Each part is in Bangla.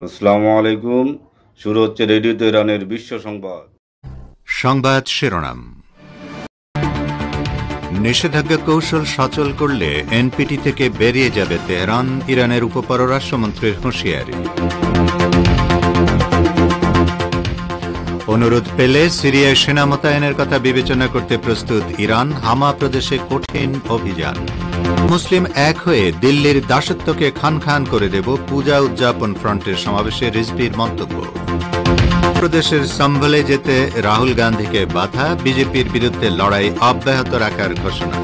আসসালামু আলাইকুম। শুরু হচ্ছে রেডিও তেহরানের বিশ্ব সংবাদ। সংবাদ শিরোনাম। নিষেধাজ্ঞা কৌশল সচল করলে এনপিটি থেকে বেরিয়ে যাবে তেহরান, ইরানের উপপররাষ্ট্রমন্ত্রীর হুঁশিয়ারি। অনুরোধ পেলে সিরিয়ায় সেনা মোতায়েনের কথা বিবেচনা করতে প্রস্তুত ইরান, হামা প্রদেশে কঠিন অভিযান। মুসলিম এক হয়ে দিল্লির দাসত্বকে খান খান করে দেব, পূজা উদযাপন ফ্রন্টের সমাবেশে রিজভির মন্তব্য। প্রদেশের সম্ভলে যেতে রাহুল গান্ধীকে বাধা, বিজেপির বিরুদ্ধে লড়াই অব্যাহত রাখার ঘোষণা।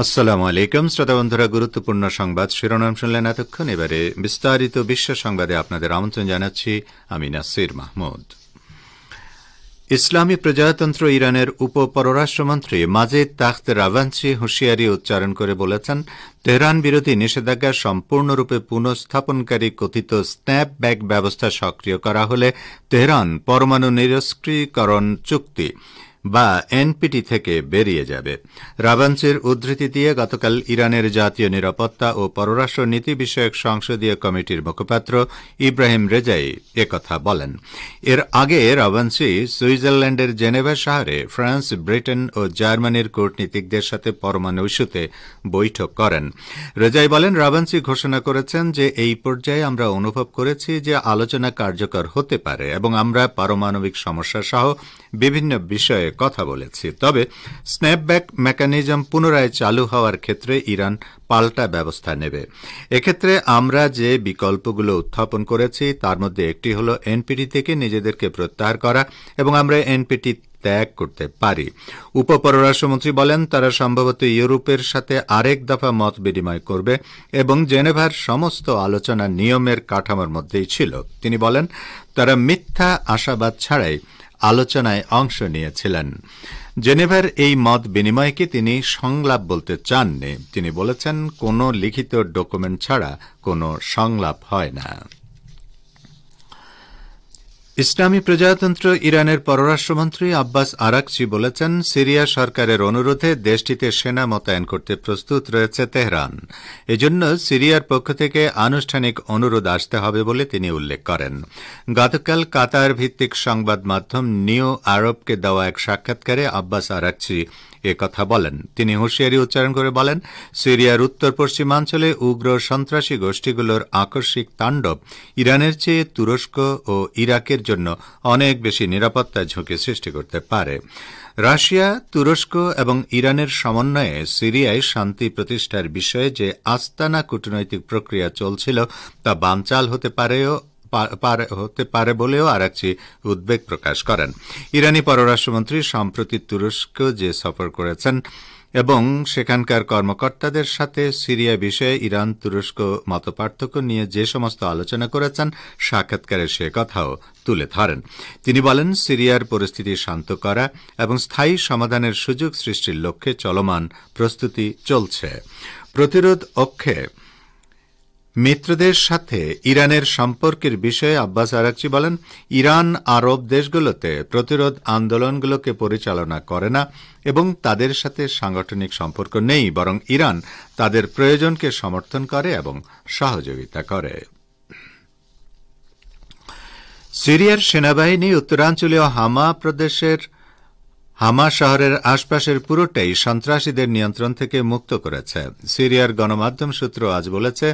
আসসালামু আলাইকুম শ্রোতা বন্ধুরা, গুরুত্বপূর্ণ সংবাদ শিরোনাম শুনলেন এতক্ষণ। এবারে বিস্তারিত বিশ্ব সংবাদে আপনাদের আমন্ত্রণ জানাচ্ছি আমি নাসির মাহমুদ। ইসলামী প্রজাতন্ত্র ইরানের উপপররাষ্ট্রমন্ত্রী মাজেদ তাখত রাভানচি হুঁশিয়ারি উচ্চারণ করে বলেছেন, তেহরান বিরোধী নিষেধাজ্ঞা সম্পূর্ণরূপে পুনঃস্থাপনকারী কথিত স্ন্যাপব্যাক ব্যবস্থা সক্রিয় করা হলে তেহরান পরমাণু নিরস্ক্রিয়করণ চুক্তি বা এনপিটি থেকে বেরিয়ে যাবে। রাভানচির উদ্ধৃতি দিয়ে গতকাল ইরানের জাতীয় নিরাপত্তা ও পররাষ্ট্র নীতি বিষয়ক সংসদীয় কমিটির মুখপাত্র ইব্রাহিম রেজাই একথা বলেন। এর আগে রাভানচি সুইজারল্যান্ডের জেনেভা শহরে ফ্রান্স, ব্রিটেন ও জার্মানির কূটনীতিকদের সাথে পরমাণু ইস্যুতে বৈঠক করেন। রেজাই বলেন, রাভানচি ঘোষণা করেছেন যে এই পর্যায়ে আমরা অনুভব করেছি যে আলোচনা কার্যকর হতে পারে এবং আমরা পারমাণবিক সমস্যা সহ বিভিন্ন বিষয়ে কথা বলেছি। তবে স্ন্যাপব্যাক মেকানিজম পুনরায় চালু হওয়ার ক্ষেত্রে ইরান পাল্টা ব্যবস্থা নেবে। এক্ষেত্রে আমরা যে বিকল্পগুলো উত্থাপন করেছি তার মধ্যে একটি হল এনপিটি থেকে নিজেদেরকে প্রত্যাহার করা এবং আমরা এনপিটি ত্যাগ করতে পারি। উপপররাষ্ট্রমন্ত্রী বলেন, তারা সম্ভবত ইউরোপের সাথে আরেক দফা মত বিনিময় করবে এবং জেনেভার সমস্ত আলোচনা নিয়মের কাঠামোর মধ্যেই ছিল। তিনি বলেন, তারা মিথ্যা আশাবাদ ছাড়াই আলোচনায় অংশ নিয়েছিলেন। জেনেভার এই মত বিনিময়কে তিনি সংলাপ বলতে চাননি। তিনি বলেছেন, কোনো লিখিত ডকুমেন্ট ছাড়া কোনো সংলাপ হয় না। ইসলামী প্রজাতন্ত্র ইরানের পররাষ্ট্রমন্ত্রী আব্বাস আরাকচি বলেছেন, সিরিয়া সরকারের অনুরোধে দেশটিতে সেনা মোতায়েন করতে প্রস্তুত রয়েছে তেহরান। এজন্য সিরিয়ার পক্ষ থেকে আনুষ্ঠানিক অনুরোধ আসতে হবে বলে তিনি উল্লেখ করেন। গতকাল কাতার ভিত্তিক সংবাদ মাধ্যম নিউ আরবকে দেওয়া এক সাক্ষাৎকারে আব্বাস আরাকচি একথা বলেন। তিনি হুঁশিয়ারি উচ্চারণ করে বলেন, সিরিয়ার উত্তর পশ্চিমাঞ্চলে উগ্র সন্ত্রাসী গোষ্ঠীগুলোর আকস্মিক তাণ্ডব ইরানের চেয়ে তুরস্ক ও ইরাকের জন্য অনেক বেশি নিরাপত্তা ঝুঁকি সৃষ্টি করতে পারে। রাশিয়া, তুরস্ক এবং ইরানের সমন্বয়ে সিরিয়ায় শান্তি প্রতিষ্ঠার বিষয়ে যে আস্তানা কূটনৈতিক প্রক্রিয়া চলছিল তা বানচাল হতে পারে বলেও আরাকচি উদ্বেগ প্রকাশ করেন। ইরানি পররাষ্ট্রমন্ত্রী সম্প্রতি তুরস্ক যে সফর করেছেন এবং সেখানকার কর্মকর্তাদের সাথে সিরিয়া বিষয়ে ইরান তুরস্ক মতপার্থক্য নিয়ে যে সমস্ত আলোচনা করেছেন সাক্ষাৎকারে সে কথাও তুলে ধরেন। তিনি বলেন, সিরিয়ার পরিস্থিতি শান্ত করা এবং স্থায়ী সমাধানের সুযোগ সৃষ্টির লক্ষ্যে চলমান প্রস্তুতি চলছে। প্রতিরোধ অক্ষে মিত্রদের সাথে ইরানের সম্পর্কের বিষয়ে আব্বাস আরাকচি বলেন, ইরান আরব দেশগুলোতে প্রতিরোধ আন্দোলনগুলোকে পরিচালনা করে না এবং তাদের সাথে সাংগঠনিক সম্পর্ক নেই, বরং ইরান তাদের প্রয়োজনকে সমর্থন করে এবং সহযোগিতা করে। সিরিয়ার সেনাবাহিনী উত্তরাঞ্চলীয় হামা প্রদেশের হামা শহরের আশপাশের পুরোটাই সন্ত্রাসীদের নিয়ন্ত্রণ থেকে মুক্ত করেছে। সিরিয়ার গণমাধ্যম সূত্র আজ বলেছে,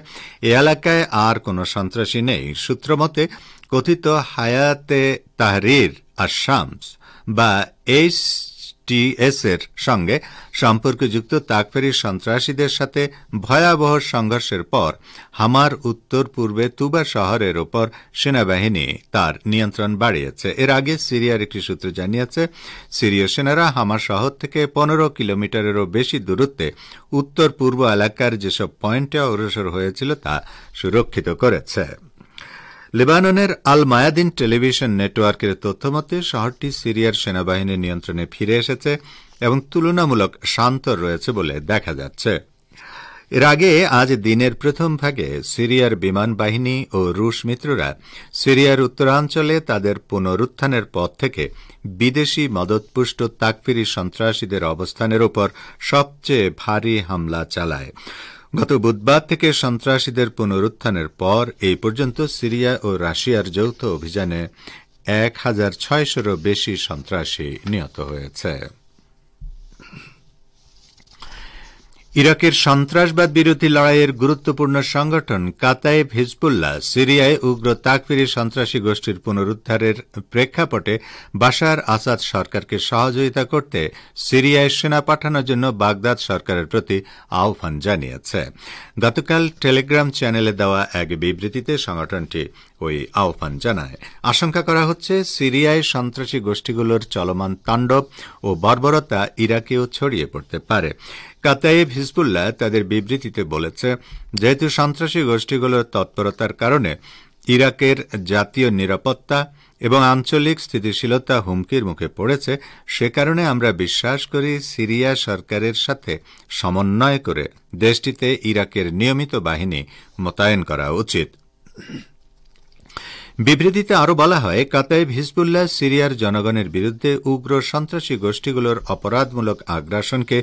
এ এলাকায় আর কোনো সন্ত্রাসী নেই। সূত্রমতে কথিত হায়াতে তাহরির আশ-শামস বা এইচটিএস এর সঙ্গে সম্পর্কযুক্ত তাকফিরি সন্ত্রাসীদের সাথে ভয়াবহ সংঘর্ষের পর হামার উত্তর পূর্বে তুবা শহরের ওপর সেনাবাহিনী তার নিয়ন্ত্রণ বাড়িয়েছে। এর আগে সিরিয়ার একটি সূত্র জানিয়েছে, সিরীয় সেনারা হামা শহর থেকে 15 কিলোমিটারেরও বেশি দূরত্বে উত্তর পূর্ব এলাকার যেসব পয়েন্টে অগ্রসর হয়েছিল তা সুরক্ষিত করেছে। লেবাননের আল মায়াদিন টেলিভিশন নেটওয়ার্কের তথ্যমতে শহরটি সিরিয়ার সেনাবাহিনীর নিয়ন্ত্রণে ফিরে এসেছে এবং তুলনামূলক শান্ত রয়েছে বলে দেখা যাচ্ছে। এর আগে আজ দিনের প্রথম ভাগে সিরিয়ার বিমান বাহিনী ও রুশ মিত্ররা সিরিয়ার উত্তরাঞ্চলে তাদের পুনরুত্থানের পথ থেকে বিদেশি মদতপুষ্ট তাকফিরি সন্ত্রাসীদের অবস্থানের উপর সবচেয়ে ভারী হামলা চালায়। গত বুধবার থেকে সন্ত্রাসীদের পুনরুত্থানের পর এই পর্যন্ত সিরিয়া ও রাশিয়ার যৌথ অভিযানে ১,৬০০-রও বেশি সন্ত্রাসী নিহত হয়েছে। ইরাকের সন্ত্রাসবাদ বিরোধী লড়াইয়ের গুরুত্বপূর্ণ সংগঠন কাতায়েব হিজবুল্লাহ সিরিয়ায় উগ্র তাকফিরি সন্ত্রাসী গোষ্ঠীর পুনরুদ্ধারের প্রেক্ষাপটে বাশার আসাদ সরকারকে সহযোগিতা করতে সিরিয়ায় সেনা পাঠানোর জন্য বাগদাদ সরকারের প্রতি আহ্বান জানিয়েছে। গতকাল টেলিগ্রাম চ্যানেলে দেওয়া এক বিবৃতিতে সংগঠনটি ওই আহ্বান জানায়। আশঙ্কা করা হচ্ছে সিরিয়ায় সন্ত্রাসী গোষ্ঠীগুলোর চলমান তাণ্ডব ও বর্বরতা ইরাকেও ছড়িয়ে পড়তে পারে। কাতায়েব হিজবুল্লাহ তাদের বিবৃতিতে বলেছে, যেহেতু সন্ত্রাসী গোষ্ঠীগুলোর তৎপরতার কারণে ইরাকের জাতীয় নিরাপত্তা এবং আঞ্চলিক স্থিতিশীলতা হুমকির মুখে পড়েছে, সে কারণে আমরা বিশ্বাস করি সিরিয়া সরকারের সাথে সমন্বয় করে দেশটিতে ইরাকের নিয়মিত বাহিনী মোতায়েন করা উচিত। বিবৃতিতে আরও বলা হয়, কাতায়েব হিজবুল্লাহ সিরিয়ার জনগণের বিরুদ্ধে উগ্র সন্ত্রাসী গোষ্ঠীগুলোর অপরাধমূলক আগ্রাসনকে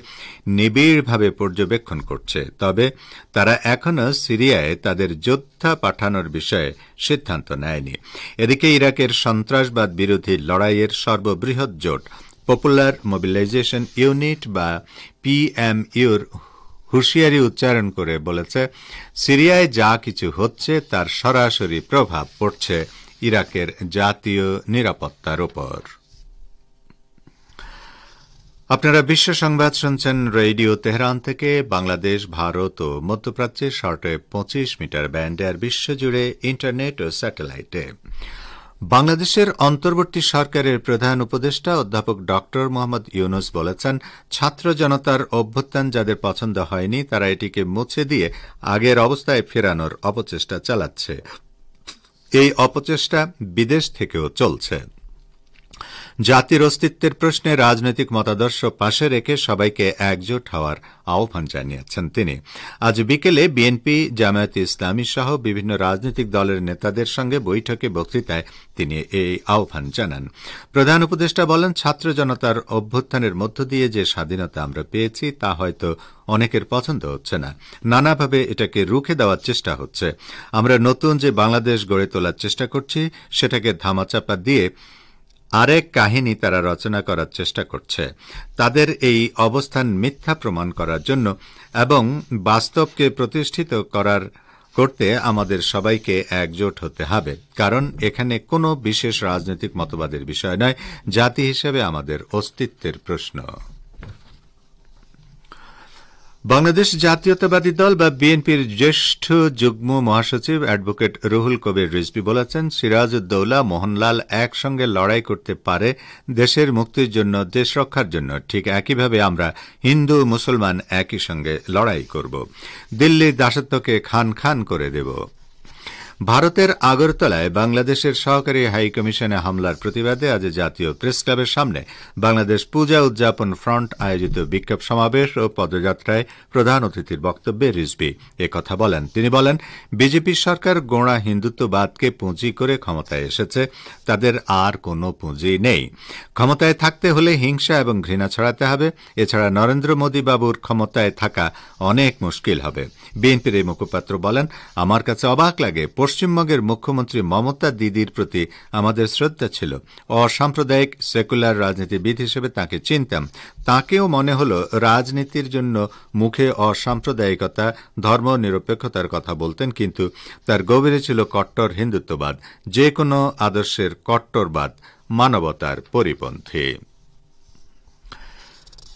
নিবিড়ভাবে পর্যবেক্ষণ করছে, তবে তারা এখনও সিরিয়ায় তাদের যোদ্ধা পাঠানোর বিষয়ে সিদ্ধান্ত নেয়নি। এদিকে ইরাকের সন্ত্রাসবাদ বিরোধী লড়াইয়ের সর্ববৃহৎ জোট পপুলার মোবিলাইজেশন ইউনিট বা পিএমইউর হুঁশিয়ারি উচ্চারণ করে বলেছে, সিরিয়ায় যা কিছু হচ্ছে তার সরাসরি প্রভাব পড়ছে ইরাকের জাতীয় নিরাপত্তার উপর। আপনারা বিশ্ব সংবাদ শুনছেন রেডিও তেহরান থেকে। বাংলাদেশ, ভারত ও মধ্যপ্রাচ্যে শর্টওয়েভ 25 মিটার ব্যান্ডে আর বিশ্বজুড়ে ইন্টারনেট ও স্যাটেলাইটে। বাংলাদেশের অন্তর্বর্তী সরকারের প্রধান উপদেষ্টা অধ্যাপক ড মোহাম্মদ ইউনুস বলেছেন, ছাত্র জনতার অভ্যুত্থান যাদের পছন্দ হয়নি তারা এটিকে মুছে দিয়ে আগের অবস্থায় ফেরানোর অপচেষ্টা চালাচ্ছে। এই অপচেষ্টা বিদেশ থেকেও চলছে। জাতির অস্তিত্বের প্রশ্নে রাজনৈতিক মতাদর্শ পাশে রেখে সবাইকে একজোট হওয়ার আহ্বান জানিয়েছেন তিনি। আজ বিকেলে বিএনপি, জামায়াতে ইসলামী সহ বিভিন্ন রাজনৈতিক দলের নেতাদের সঙ্গে বৈঠকে বক্তৃতায় তিনি এই আহ্বান জানান। প্রধান উপদেষ্টা বলেন, ছাত্র জনতার অভ্যুত্থানের মধ্য দিয়ে যে স্বাধীনতা আমরা পেয়েছি তা হয়তো অনেকের পছন্দ হচ্ছে না। নানাভাবে এটাকে রুখে দেওয়ার চেষ্টা হচ্ছে। আমরা নতুন যে বাংলাদেশ গড়ে তোলার চেষ্টা করছি সেটাকে ধামাচাপা দিয়ে আরেক কাহিনী তারা রচনা করার চেষ্টা করছে। তাদের এই অবস্থান মিথ্যা প্রমাণ করার জন্য এবং বাস্তবকে প্রতিষ্ঠিত করতে আমাদের সবাইকে একজোট হতে হবে, কারণ এখানে কোনো বিশেষ রাজনৈতিক মতবাদের বিষয় নয়, জাতি হিসেবে আমাদের অস্তিত্বের প্রশ্ন। বাংলাদেশ জাতীয়তাবাদী দল বা বিএনপির জ্যেষ্ঠ যুগ্ম মহাসচিব অ্যাডভোকেট রুহুল কবির রিজভী বলেছেন, সিরাজউদ্দৌলা, মোহনলাল একসঙ্গে লড়াই করতে পারে দেশের মুক্তির জন্য, দেশ রক্ষার জন্য। ঠিক একইভাবে আমরা হিন্দু মুসলমান একই সঙ্গে লড়াই করব, দিল্লির দাসত্বকে খান খান করে দেব। ভারতের আগরতলায় বাংলাদেশের সহকারী হাইকমিশনে হামলার প্রতিবাদে আজ জাতীয় প্রেসক্লাবের সামনে বাংলাদেশ পূজা উদযাপন ফ্রন্ট আয়োজিত বিক্ষোভ সমাবেশ ও পদযাত্রায় প্রধান অতিথির বক্তব্যে রিজভী একথা বলেন। তিনি বলেন, বিজেপি সরকার গোঁড়া হিন্দুত্ববাদকে পুঁজি করে ক্ষমতায় এসেছে, তাদের আর কোনো পুঁজি নেই। ক্ষমতায় থাকতে হলে হিংসা এবং ঘৃণা ছড়াতে হবে, এছাড়া নরেন্দ্র মোদী বাবুর ক্ষমতায় থাকা অনেক মুশকিল হবে। বিএনপির এই মুখপাত্র বলেন, আমার কাছে অবাক লাগে, পশ্চিমবঙ্গের মুখ্যমন্ত্রী মমতা দিদির প্রতি আমাদের শ্রদ্ধা ছিল। অসাম্প্রদায়িক সেকুলার রাজনীতিবিদ হিসেবে তাঁকে চিনতাম। তাঁকেও মনে হল রাজনীতির জন্য মুখে অসাম্প্রদায়িকতা, ধর্ম নিরপেক্ষতার কথা বলতেন, কিন্তু তার গভীরে ছিল কট্টর হিন্দুত্ববাদ। যে কোনো আদর্শের কট্টরবাদ মানবতার পরিপন্থী।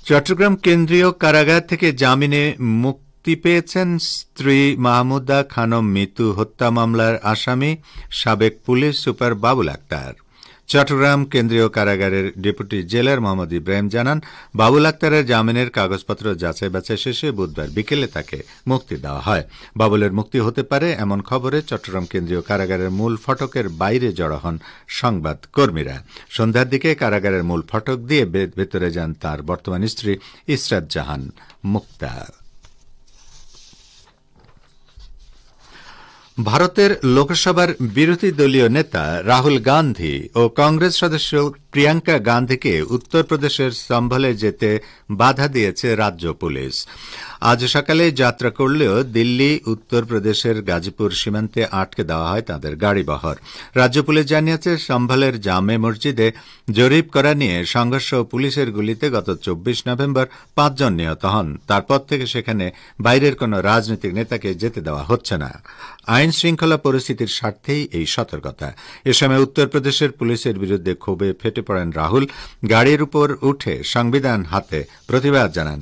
চট্টগ্রাম কেন্দ্রীয় কারাগার থেকে জামিনে মুক্তি পেয়েছেন স্ত্রী মাহমুদা খানম মিতু হত্যা মামলার আসামি সাবেক পুলিশ সুপার বাবুল আক্তার। চট্টগ্রাম কেন্দ্রীয় কারাগারের ডেপুটি জেলার মোহাম্মদ ইব্রাহিম জানান, বাবুল আক্তারের জামিনের কাগজপত্র যাচাই বাছাই শেষে বুধবার বিকেলে তাকে মুক্তি দেওয়া হয়। বাবুলের মুক্তি হতে পারে এমন খবরে চট্টগ্রাম কেন্দ্রীয় কারাগারের মূল ফটকের বাইরে জড়ো হন সংবাদ কর্মীরা। সন্ধ্যার দিকে কারাগারের মূল ফটক দিয়ে ভেতরে যান তার বর্তমান স্ত্রী ইসরাত জাহান মুক্তা। ভারতের লোকসভার বিরোধী দলীয় নেতা রাহুল গান্ধী ও কংগ্রেস সদস্য প্রিয়াঙ্কা গান্ধীকে উত্তরপ্রদেশের সম্ভলে যেতে বাধা দিয়েছে রাজ্য পুলিশ। আজ সকালে যাত্রা করলেও দিল্লি উত্তরপ্রদেশের গাজীপুর সীমান্তে আটকে দেওয়া হয় তাদের গাড়িবহর। রাজ্য পুলিশ জানিয়েছে, সম্ভলের জামে মসজিদে জরিপ করা নিয়ে সংঘর্ষ ও পুলিশের গুলিতে গত 24 নভেম্বর 5 জন নিহত হন। তারপর থেকে সেখানে বাইরের কোন রাজনৈতিক নেতাকে যেতে দেওয়া হচ্ছে না। আইন শৃঙ্খলা পরিস্থিতির স্বার্থেই এই সতর্কতা। এ সময় উত্তরপ্রদেশের পুলিশের বিরুদ্ধে ক্ষোভে ফেটে পড়েন রাহুল। গাড়ির উপর উঠে সংবিধান হাতে প্রতিবাদ জানান।